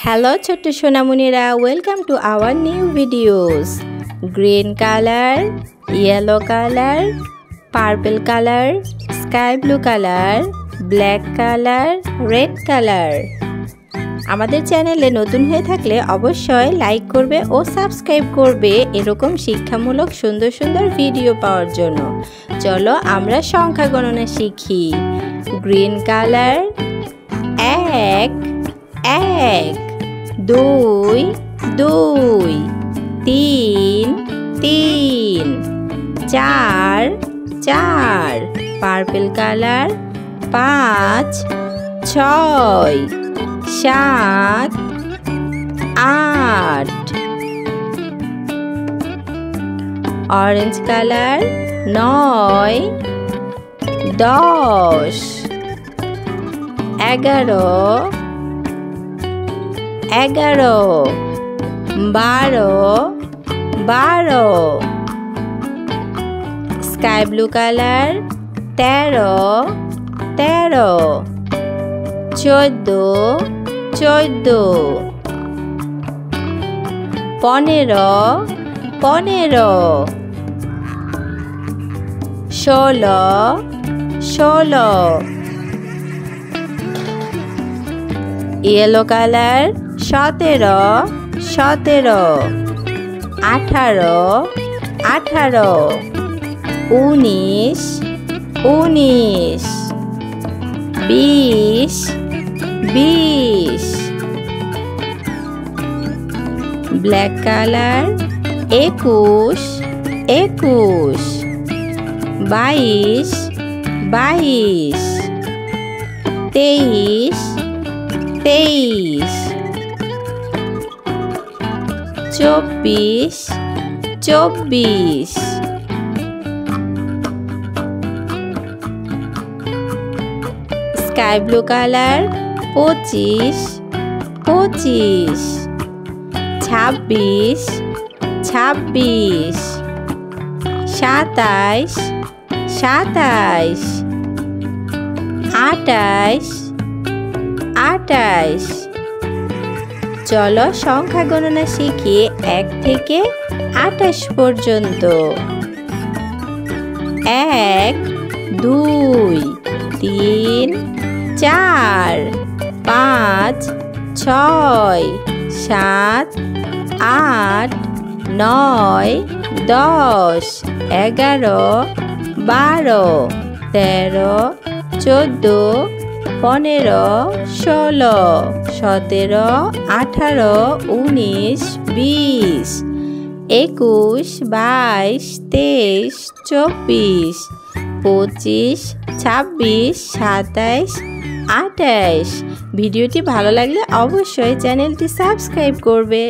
Hello ছোট্ট সোনামণিরা, welcome to our new videos. Green colour, yellow colour, purple colour, sky blue colour, black colour, red colour. আমাদের চ্যানেলে নতুন হয়ে থাকলে অবশ্যই লাইক করবে ও সাবস্ক্রাইব করবে এরকম শিক্ষামূলক সুন্দর সুন্দর ভিডিও পাওয়ার জন্য। চলো আমরা সংখ্যা গণনা শিখি। Green colour, 1 1, 2 2, 3 3, 4 4, purple colour, 5 6 7 8, orange colour, 9 10 11 11 12 12, sky blue colour, 13 13, 14 14, 15 15, 16 16, yellow colour, 17 17, 18 18, 19 19, 20 20, black colour, 21 21, 22 22, 23 23, 24 24, sky blue colour, 25 25, 26 26, 27 27, 28 28। চলো সংখ্যা গণনা শিখি 1 থেকে 28 পর্যন্ত। 1 2 3 4 5 6 7 8 9 10 11 12 13 14 15 16 17 18 19 20 21 22 23 24 25 26 27 28। ভিডিওটি ভালো লাগলে অবশ্যই চ্যানেলটি সাবস্ক্রাইব করবে।